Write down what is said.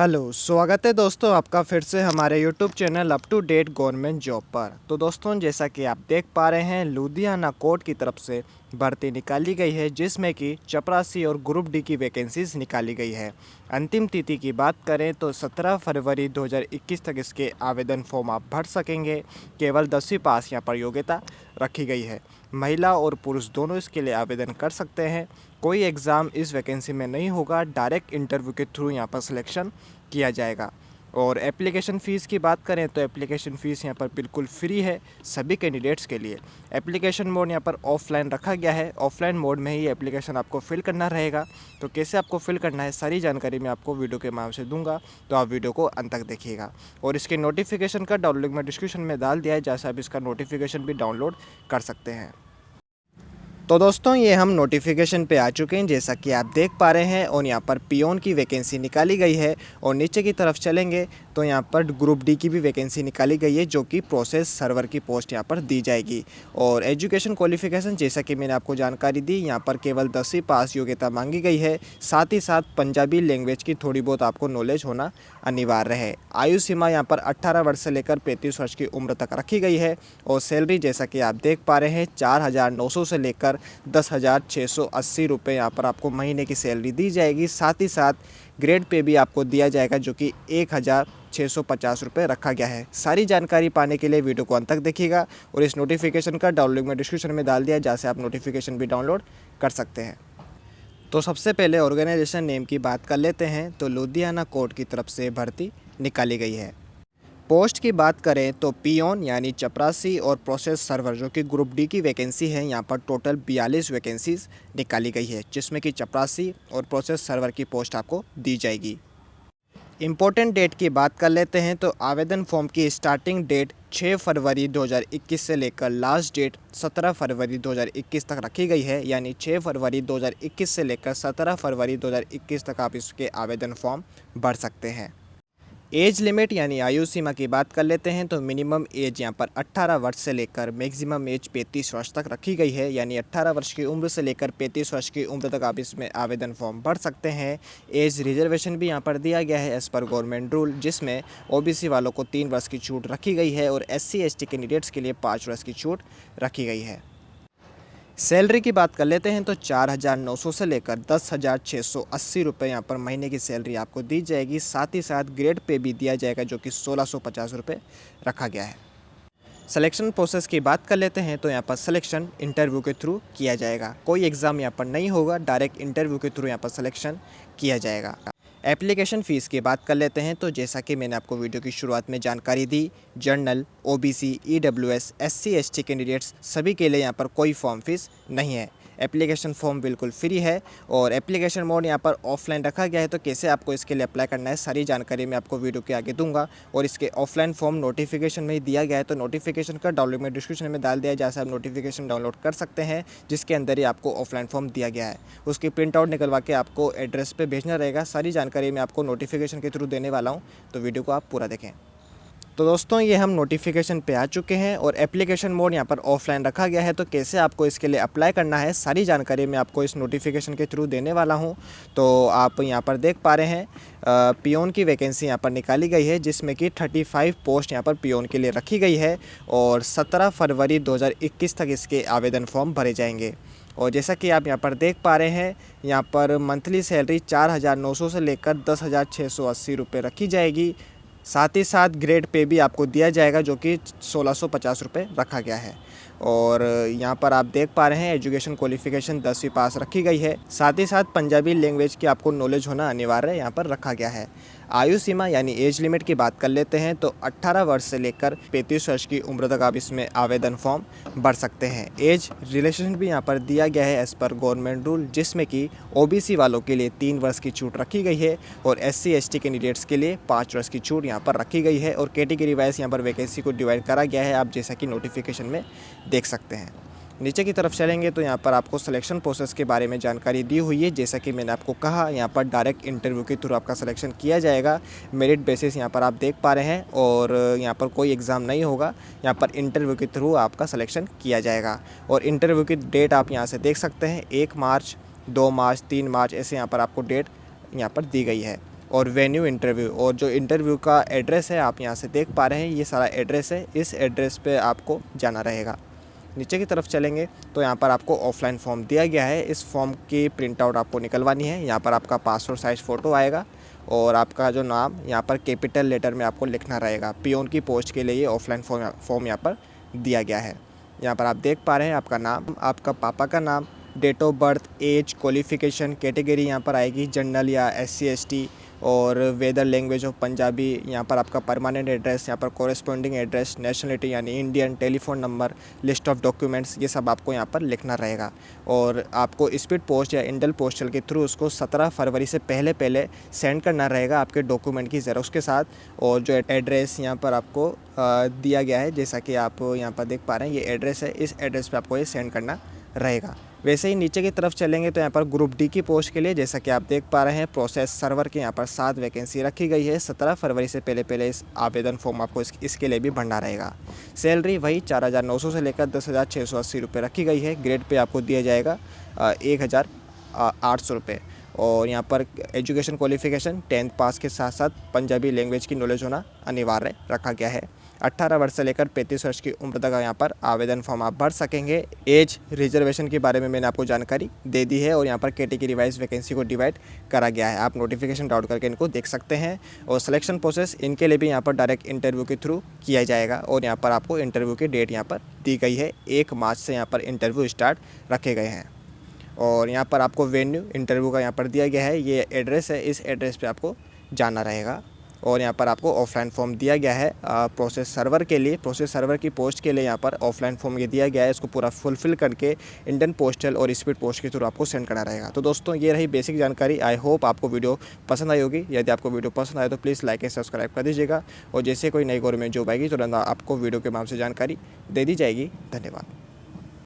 Hello, स्वागत है दोस्तों आपका फिर से हमारे YouTube channel up to date government job पर। तो दोस्तों जैसा कि आप देख पा रहे हैं, लुधियाना कोर्ट की तरफ से भर्ती निकाली गई है जिसमें कि चपरासी और ग्रुप डी की वैकेंसीज निकाली गई है। अंतिम तिथि की बात करें तो 17 फरवरी 2021 तक इसके आवेदन फॉर्म आप भर सकेंगे। केवल 10वीं पास यहाँ पर योग्यता रखी गई है। महिला और पुरुष दोनों इसके लिए आवेदन कर सकते हैं। कोई एग्ज़ाम इस वैकेंसी में नहीं होगा, डायरेक्ट इंटरव्यू के थ्रू यहाँ पर सिलेक्शन किया जाएगा। और एप्लीकेशन फ़ीस की बात करें तो एप्लीकेशन फ़ीस यहाँ पर बिल्कुल फ्री है सभी कैंडिडेट्स के लिए। एप्लीकेशन मोड यहाँ पर ऑफलाइन रखा गया है, ऑफलाइन मोड में ही एप्लीकेशन आपको फिल करना रहेगा। तो कैसे आपको फिल करना है सारी जानकारी मैं आपको वीडियो के माध्यम से दूंगा, तो आप वीडियो को अंत तक देखिएगा। और इसके नोटिफिकेशन का डाउनलोड लिंक मैं डिस्क्रिप्शन में डाल दिया है, जैसे आप इसका नोटिफिकेशन भी डाउनलोड कर सकते हैं। तो दोस्तों ये हम नोटिफिकेशन पे आ चुके हैं, जैसा कि आप देख पा रहे हैं। और यहाँ पर पियोन की वैकेंसी निकाली गई है। और नीचे की तरफ चलेंगे तो यहाँ पर ग्रुप डी की भी वैकेंसी निकाली गई है, जो कि प्रोसेस सर्वर की पोस्ट यहाँ पर दी जाएगी। और एजुकेशन क्वालिफिकेशन जैसा कि मैंने आपको जानकारी दी, यहाँ पर केवल 10वीं पास योग्यता मांगी गई है। साथ ही साथ पंजाबी लैंग्वेज की थोड़ी बहुत आपको नॉलेज होना अनिवार्य है। आयु सीमा यहाँ पर 18 वर्ष से लेकर 35 वर्ष की उम्र तक रखी गई है। और सैलरी जैसा कि आप देख पा रहे हैं 4,900 से लेकर 10,680 रुपये यहाँ पर आपको महीने की सैलरी दी जाएगी। साथ ही साथ ग्रेड पे भी आपको दिया जाएगा, जो कि 1,650 रुपये रखा गया है। सारी जानकारी पाने के लिए वीडियो को अंत तक देखिएगा। और इस नोटिफिकेशन का डाउनलोड लिंक मैं डिस्क्रिप्शन में डाल दिया है, जहाँ से आप नोटिफिकेशन भी डाउनलोड कर सकते हैं। तो सबसे पहले ऑर्गेनाइजेशन नेम की बात कर लेते हैं। तो लुधियाना कोर्ट की तरफ से भर्ती निकाली गई है। पोस्ट की बात करें तो पियोन यानी चपरासी और प्रोसेस सर्वर, जो कि ग्रुप डी की वैकेंसी है, यहाँ पर टोटल 42 वैकेंसीज निकाली गई है, जिसमें कि चपरासी और प्रोसेस सर्वर की पोस्ट आपको दी जाएगी। इम्पोर्टेंट डेट की बात कर लेते हैं तो आवेदन फॉर्म की स्टार्टिंग डेट 6 फरवरी 2021 से लेकर लास्ट डेट 17 फरवरी 2021 तक रखी गई है। यानी 6 फरवरी 2021 से लेकर 17 फरवरी 2021 तक आप इसके आवेदन फॉर्म भर सकते हैं। एज लिमिट यानी आयु सीमा की बात कर लेते हैं तो मिनिमम एज यहाँ पर 18 वर्ष से लेकर मैक्सिमम एज 35 वर्ष तक रखी गई है। यानी 18 वर्ष की उम्र से लेकर 35 वर्ष की उम्र तक आप इसमें आवेदन फॉर्म भर सकते हैं। एज रिजर्वेशन भी यहाँ पर दिया गया है एज़ पर गवर्नमेंट रूल, जिसमें ओबीसी वालों को 3 वर्ष की छूट रखी गई है और SC ST कैंडिडेट्स के लिए 5 वर्ष की छूट रखी गई है। सैलरी की बात कर लेते हैं तो 4,900 से लेकर 10,680 रुपये यहाँ पर महीने की सैलरी आपको दी जाएगी। साथ ही साथ ग्रेड पे भी दिया जाएगा, जो कि 1,650 रुपये रखा गया है। सिलेक्शन प्रोसेस की बात कर लेते हैं तो यहाँ पर सिलेक्शन इंटरव्यू के थ्रू किया जाएगा। कोई एग्ज़ाम यहाँ पर नहीं होगा, डायरेक्ट इंटरव्यू के थ्रू यहाँ पर सिलेक्शन किया जाएगा। एप्लीकेशन फ़ीस की बात कर लेते हैं तो जैसा कि मैंने आपको वीडियो की शुरुआत में जानकारी दी, general, OBC, EWS, SC ST candidates सभी के लिए यहाँ पर कोई फॉर्म फीस नहीं है। एप्लीकेशन फॉर्म बिल्कुल फ्री है। और एप्लीकेशन मोड यहाँ पर ऑफलाइन रखा गया है। तो कैसे आपको इसके लिए अप्लाई करना है सारी जानकारी मैं आपको वीडियो के आगे दूंगा। और इसके ऑफलाइन फॉर्म नोटिफिकेशन में ही दिया गया है, तो नोटिफिकेशन का डाउनलोड मैं डिस्क्रिप्शन में डाल दिया है, जहाँ से आप नोटिफिकेशन डाउनलोड कर सकते हैं, जिसके अंदर ही आपको ऑफलाइन फॉर्म दिया गया है। उसकी प्रिंट आउट निकलवा के आपको एड्रेस पर भेजना रहेगा। सारी जानकारी मैं आपको नोटिफिकेशन के थ्रू देने वाला हूँ, तो वीडियो को आप पूरा देखें। तो दोस्तों ये हम नोटिफिकेशन पे आ चुके हैं और एप्लीकेशन मोड यहाँ पर ऑफलाइन रखा गया है। तो कैसे आपको इसके लिए अप्लाई करना है सारी जानकारी मैं आपको इस नोटिफिकेशन के थ्रू देने वाला हूँ। तो आप यहाँ पर देख पा रहे हैं पियोन की वैकेंसी यहाँ पर निकाली गई है, जिसमें कि 35 पोस्ट यहाँ पर पियोन के लिए रखी गई है। और 17 फरवरी 2021 तक इसके आवेदन फॉर्म भरे जाएंगे। और जैसा कि आप यहाँ पर देख पा रहे हैं, यहाँ पर मंथली सैलरी 4,900 से लेकर 10,680 रुपये रखी जाएगी। साथ ही साथ ग्रेड पे भी आपको दिया जाएगा, जो कि 1,650 रुपये रखा गया है। और यहाँ पर आप देख पा रहे हैं एजुकेशन क्वालिफिकेशन 10वीं पास रखी गई है। साथ ही साथ पंजाबी लैंग्वेज की आपको नॉलेज होना अनिवार्य यहाँ पर रखा गया है। आयु सीमा यानी एज लिमिट की बात कर लेते हैं तो 18 वर्ष से लेकर 35 वर्ष की उम्र तक आप इसमें आवेदन फॉर्म भर सकते हैं। एज रिलेशन भी यहाँ पर दिया गया है एज़ पर गवर्नमेंट रूल, जिसमें कि OBC वालों के लिए 3 वर्ष की छूट रखी गई है और SC ST कैंडिडेट्स के लिए 5 वर्ष की छूट यहाँ पर रखी गई है। और कैटेगरी वाइज यहाँ पर वैकेंसी को डिवाइड करा गया है, आप जैसा कि नोटिफिकेशन में देख सकते हैं। नीचे की तरफ चलेंगे तो यहाँ पर आपको सिलेक्शन प्रोसेस के बारे में जानकारी दी हुई है। जैसा कि मैंने आपको कहा, यहाँ पर डायरेक्ट इंटरव्यू के थ्रू आपका सिलेक्शन किया जाएगा। मेरिट बेसिस यहाँ पर आप देख पा रहे हैं। और यहाँ पर कोई एग्ज़ाम नहीं होगा, यहाँ पर इंटरव्यू के थ्रू आपका सिलेक्शन किया जाएगा। और इंटरव्यू की डेट आप यहाँ से देख सकते हैं, 1 मार्च, 2 मार्च, 3 मार्च, ऐसे यहाँ पर आपको डेट यहाँ पर दी गई है। और वेन्यू इंटरव्यू, और जो इंटरव्यू का एड्रेस है आप यहाँ से देख पा रहे हैं, ये सारा एड्रेस है, इस एड्रेस पे आपको जाना रहेगा। नीचे की तरफ चलेंगे तो यहाँ पर आपको ऑफलाइन फॉर्म दिया गया है, इस फॉर्म की प्रिंट आउट आपको निकलवानी है। यहाँ पर आपका पासपोर्ट साइज़ फ़ोटो आएगा और आपका जो नाम यहाँ पर कैपिटल लेटर में आपको लिखना रहेगा। पियोन की पोस्ट के लिए ये ऑफलाइन फॉर्म यहाँ पर दिया गया है। यहाँ पर आप देख पा रहे हैं आपका नाम, आपका पापा का नाम, date of birth, age, qualification, category यहाँ पर आएगी जनरल या SC ST, और वेदर लैंग्वेज ऑफ पंजाबी, यहाँ पर आपका परमानेंट एड्रेस, यहाँ पर कॉरेस्पॉन्डिंग एड्रेस, नेशनलिटी यानी Indian, telephone number, list of documents, ये सब आपको यहाँ पर लिखना रहेगा। और आपको स्पीड पोस्ट या इंडियन पोस्टल के थ्रू उसको 17 फरवरी से पहले सेंड करना रहेगा आपके डॉक्यूमेंट की ज़ेरॉक्स के साथ। और जो एड्रेस यहाँ पर आपको दिया गया है, जैसा कि आप यहाँ पर देख पा रहे हैं, ये एड्रेस है, इस एड्रेस पर आपको ये सेंड करना रहेगा। वैसे ही नीचे की तरफ चलेंगे तो यहाँ पर ग्रुप डी की पोस्ट के लिए, जैसा कि आप देख पा रहे हैं, प्रोसेस सर्वर के यहाँ पर 7 वैकेंसी रखी गई है। 17 फरवरी से पहले इस आवेदन फॉर्म आपको इसके लिए भी भरना रहेगा। सैलरी वही 4,900 से लेकर 10,680 रुपये रखी गई है। ग्रेड पे आपको दिया जाएगा 1,800 रुपये। और यहाँ पर एजुकेशन क्वालिफिकेशन 10th पास के साथ साथ पंजाबी लैंग्वेज की नॉलेज होना अनिवार्य रखा गया है। 18 वर्ष से लेकर 35 वर्ष की उम्र तक यहाँ पर आवेदन फॉर्म आप भर सकेंगे। एज रिजर्वेशन के बारे में मैंने आपको जानकारी दे दी है, और यहाँ पर कैटेगरी वाइज वैकेंसी को डिवाइड करा गया है। आप नोटिफिकेशन डाउनलोड करके इनको देख सकते हैं। और सिलेक्शन प्रोसेस इनके लिए भी यहाँ पर डायरेक्ट इंटरव्यू के थ्रू किया जाएगा। और यहाँ पर आपको इंटरव्यू की डेट यहाँ पर दी गई है, 1 मार्च से यहाँ पर इंटरव्यू स्टार्ट रखे गए हैं। और यहाँ पर आपको वेन्यू इंटरव्यू का यहाँ पर दिया गया है, ये एड्रेस है, इस एड्रेस पे आपको जाना रहेगा। और यहाँ पर आपको ऑफलाइन फॉर्म दिया गया है प्रोसेस सर्वर के लिए, प्रोसेस सर्वर की पोस्ट के लिए यहाँ पर ऑफलाइन फॉर्म ये दिया गया है। इसको पूरा फुलफ़िल करके इंडियन पोस्टल और स्पीड पोस्ट के थ्रू आपको सेंड करना रहेगा। तो दोस्तों ये रही बेसिक जानकारी। आई होप आपको वीडियो पसंद आई होगी। यदि आपको वीडियो पसंद आए तो प्लीज़ लाइक एंड सब्सक्राइब कर दीजिएगा। और जैसे कोई नई गवर्नमेंट जॉब आएगी तुरंत आपको वीडियो के माध्यम से जानकारी दे दी जाएगी। धन्यवाद।